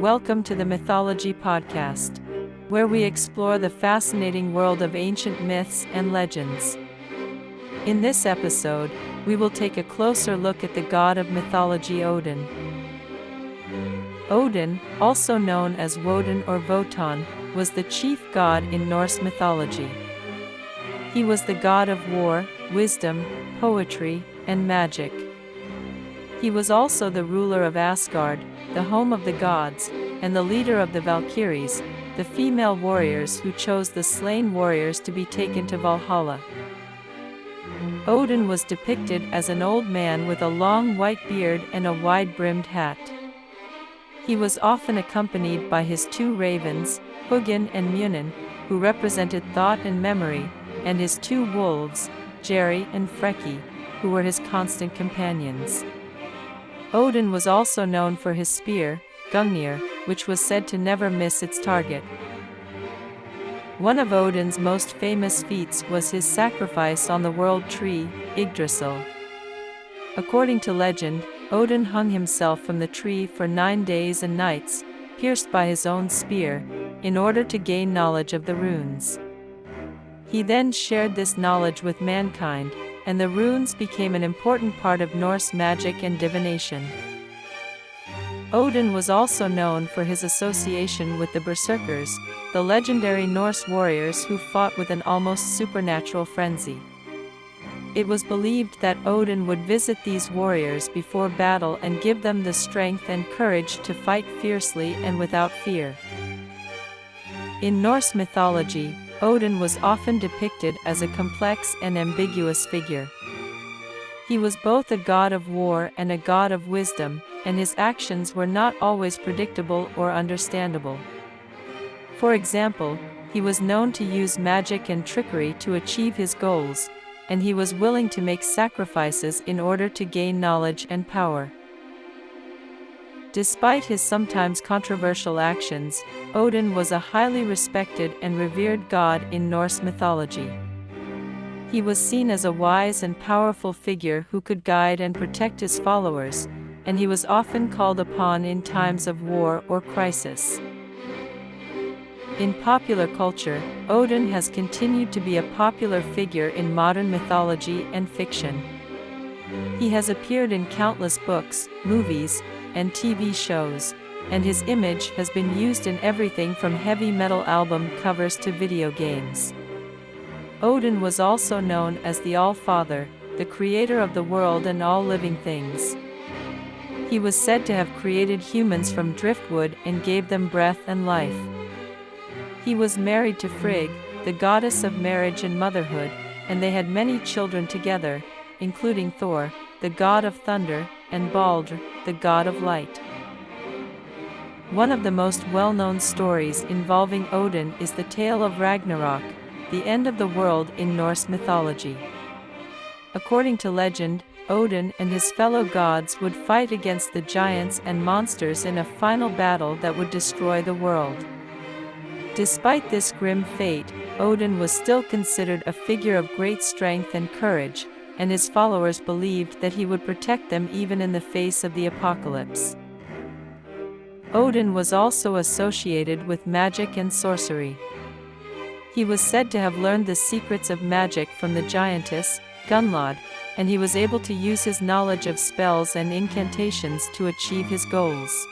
Welcome to the Mythology Podcast, where we explore the fascinating world of ancient myths and legends. In this episode, we will take a closer look at the god of mythology Odin. Odin, also known as Woden or Wotan, was the chief god in Norse mythology. He was the god of war, wisdom, poetry, and magic. He was also the ruler of Asgard, the home of the gods, and the leader of the Valkyries, the female warriors who chose the slain warriors to be taken to Valhalla. Odin was depicted as an old man with a long white beard and a wide-brimmed hat. He was often accompanied by his two ravens, Hugin and Munin, who represented thought and memory, and his two wolves, Jerry and Freki, who were his constant companions. Odin was also known for his spear, Gungnir, which was said to never miss its target. One of Odin's most famous feats was his sacrifice on the world tree, Yggdrasil. According to legend, Odin hung himself from the tree for 9 days and nights, pierced by his own spear, in order to gain knowledge of the runes. He then shared this knowledge with mankind, and the runes became an important part of Norse magic and divination. Odin was also known for his association with the Berserkers, the legendary Norse warriors who fought with an almost supernatural frenzy. It was believed that Odin would visit these warriors before battle and give them the strength and courage to fight fiercely and without fear. In Norse mythology, Odin was often depicted as a complex and ambiguous figure. He was both a god of war and a god of wisdom, and his actions were not always predictable or understandable. For example, he was known to use magic and trickery to achieve his goals, and he was willing to make sacrifices in order to gain knowledge and power. Despite his sometimes controversial actions, Odin was a highly respected and revered god in Norse mythology. He was seen as a wise and powerful figure who could guide and protect his followers, and he was often called upon in times of war or crisis. In popular culture, Odin has continued to be a popular figure in modern mythology and fiction. He has appeared in countless books, movies, and TV shows, and his image has been used in everything from heavy metal album covers to video games. Odin was also known as the All-Father, the creator of the world and all living things. He was said to have created humans from driftwood and gave them breath and life. He was married to Frigg, the goddess of marriage and motherhood, and they had many children together, including Thor, the god of thunder, and Baldur, the god of light. One of the most well-known stories involving Odin is the tale of Ragnarok, the end of the world in Norse mythology. According to legend, Odin and his fellow gods would fight against the giants and monsters in a final battle that would destroy the world. Despite this grim fate, Odin was still considered a figure of great strength and courage, and his followers believed that he would protect them even in the face of the apocalypse. Odin was also associated with magic and sorcery. He was said to have learned the secrets of magic from the giantess, Gunnlod, and he was able to use his knowledge of spells and incantations to achieve his goals.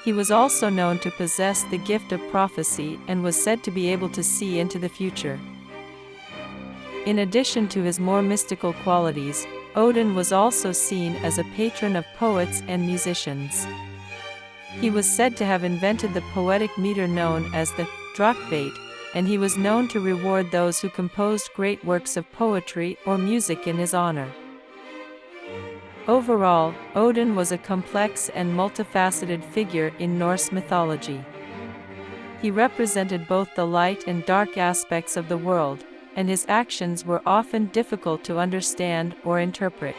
He was also known to possess the gift of prophecy and was said to be able to see into the future. In addition to his more mystical qualities, Odin was also seen as a patron of poets and musicians. He was said to have invented the poetic meter known as the Drottbeit, and he was known to reward those who composed great works of poetry or music in his honor. Overall, Odin was a complex and multifaceted figure in Norse mythology. He represented both the light and dark aspects of the world, and his actions were often difficult to understand or interpret.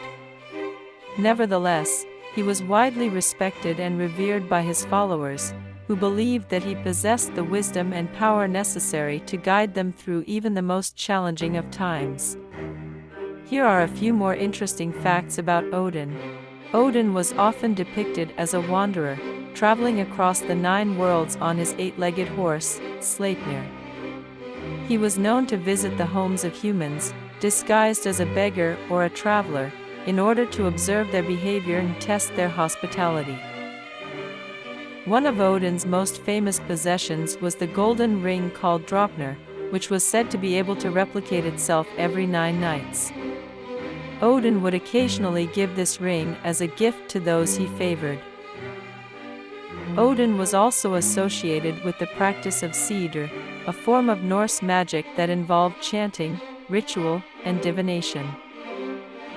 Nevertheless, he was widely respected and revered by his followers, who believed that he possessed the wisdom and power necessary to guide them through even the most challenging of times. Here are a few more interesting facts about Odin. Odin was often depicted as a wanderer, traveling across the 9 worlds on his 8-legged horse, Sleipnir. He was known to visit the homes of humans, disguised as a beggar or a traveler, in order to observe their behavior and test their hospitality. One of Odin's most famous possessions was the golden ring called Draupnir, which was said to be able to replicate itself every 9 nights. Odin would occasionally give this ring as a gift to those he favored. Odin was also associated with the practice of Seidr, a form of Norse magic that involved chanting, ritual, and divination.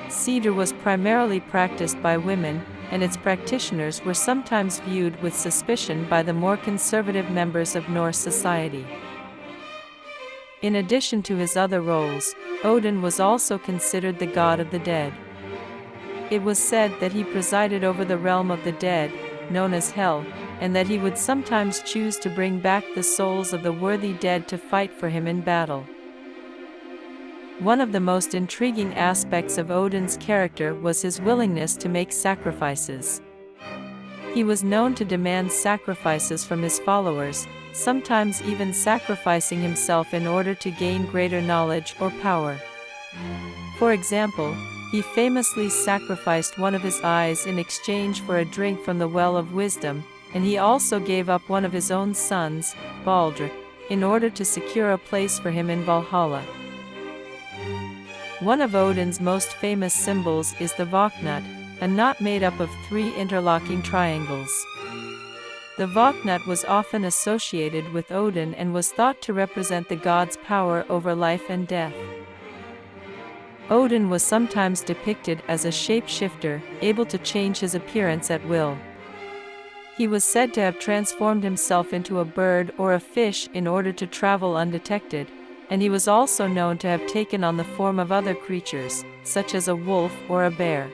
Seidr was primarily practiced by women, and its practitioners were sometimes viewed with suspicion by the more conservative members of Norse society. In addition to his other roles, Odin was also considered the god of the dead. It was said that he presided over the realm of the dead, known as Hel, and that he would sometimes choose to bring back the souls of the worthy dead to fight for him in battle. One of the most intriguing aspects of Odin's character was his willingness to make sacrifices. He was known to demand sacrifices from his followers, sometimes even sacrificing himself in order to gain greater knowledge or power. For example, he famously sacrificed one of his eyes in exchange for a drink from the well of wisdom, and he also gave up one of his own sons, Baldr, in order to secure a place for him in Valhalla. One of Odin's most famous symbols is the Våknut, a knot made up of 3 interlocking triangles. The Våknut was often associated with Odin and was thought to represent the god's power over life and death. Odin was sometimes depicted as a shapeshifter, able to change his appearance at will. He was said to have transformed himself into a bird or a fish in order to travel undetected, and he was also known to have taken on the form of other creatures, such as a wolf or a bear.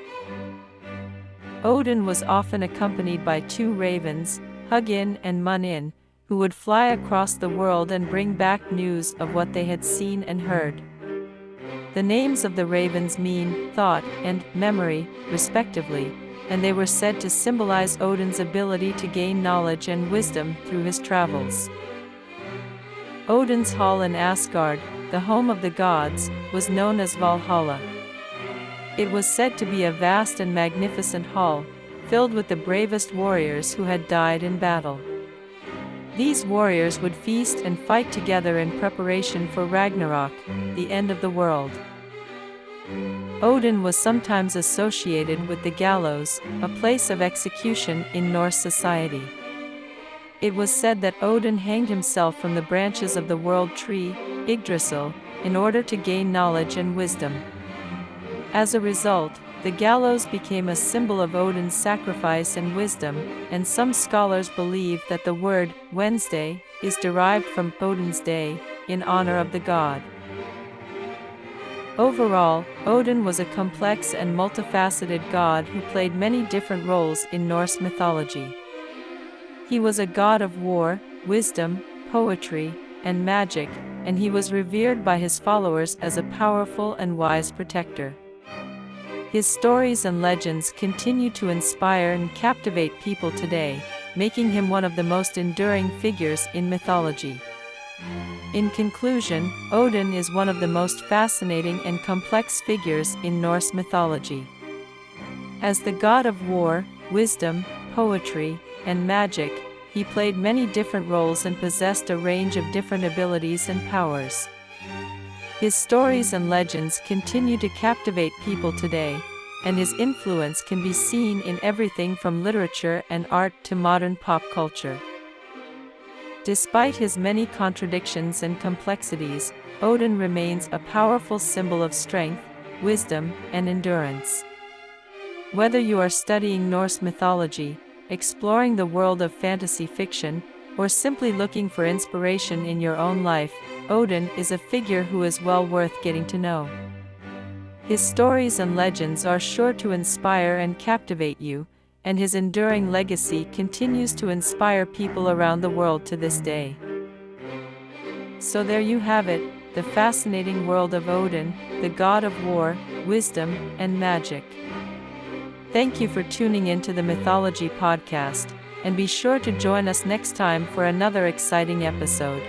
Odin was often accompanied by 2 ravens, Hugin and Munin, who would fly across the world and bring back news of what they had seen and heard. The names of the ravens mean thought and memory, respectively, and they were said to symbolize Odin's ability to gain knowledge and wisdom through his travels. Odin's hall in Asgard, the home of the gods, was known as Valhalla. It was said to be a vast and magnificent hall, filled with the bravest warriors who had died in battle. These warriors would feast and fight together in preparation for Ragnarok, the end of the world. Odin was sometimes associated with the gallows, a place of execution in Norse society. It was said that Odin hanged himself from the branches of the world tree, Yggdrasil, in order to gain knowledge and wisdom. As a result, the gallows became a symbol of Odin's sacrifice and wisdom, and some scholars believe that the word Wednesday is derived from Odin's Day, in honor of the god. Overall, Odin was a complex and multifaceted god who played many different roles in Norse mythology. He was a god of war, wisdom, poetry, and magic, and he was revered by his followers as a powerful and wise protector. His stories and legends continue to inspire and captivate people today, making him one of the most enduring figures in mythology. In conclusion, Odin is one of the most fascinating and complex figures in Norse mythology. As the god of war, wisdom, poetry, and magic, he played many different roles and possessed a range of different abilities and powers. His stories and legends continue to captivate people today, and his influence can be seen in everything from literature and art to modern pop culture. Despite his many contradictions and complexities, Odin remains a powerful symbol of strength, wisdom, and endurance. Whether you are studying Norse mythology, exploring the world of fantasy fiction, or simply looking for inspiration in your own life, Odin is a figure who is well worth getting to know. His stories and legends are sure to inspire and captivate you, and his enduring legacy continues to inspire people around the world to this day. So there you have it, the fascinating world of Odin, the god of war, wisdom, and magic. Thank you for tuning in to the Mythology Podcast, and be sure to join us next time for another exciting episode.